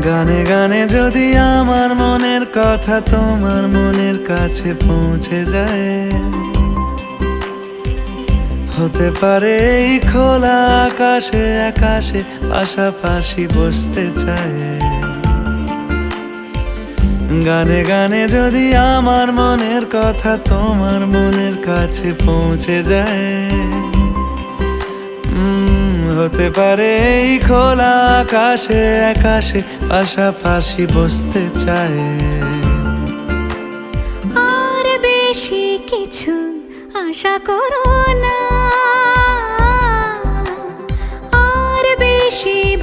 গানে গানে যদি আমার মনের কথা তোমার মনের কাছে পৌঁছে যায়, হতে পারে এই খোলা আকাশে আকাশে পাশাপাশি বসতে চায়। গানে গানে যদি আমার মনের কথা তোমার মনের কাছে পৌঁছে যায়, হতে পারে এই খোলা আকাশে আকাশে পাশাপাশি বসতে চায়। আর বেশি কিছু আশা করো না, আর বেশি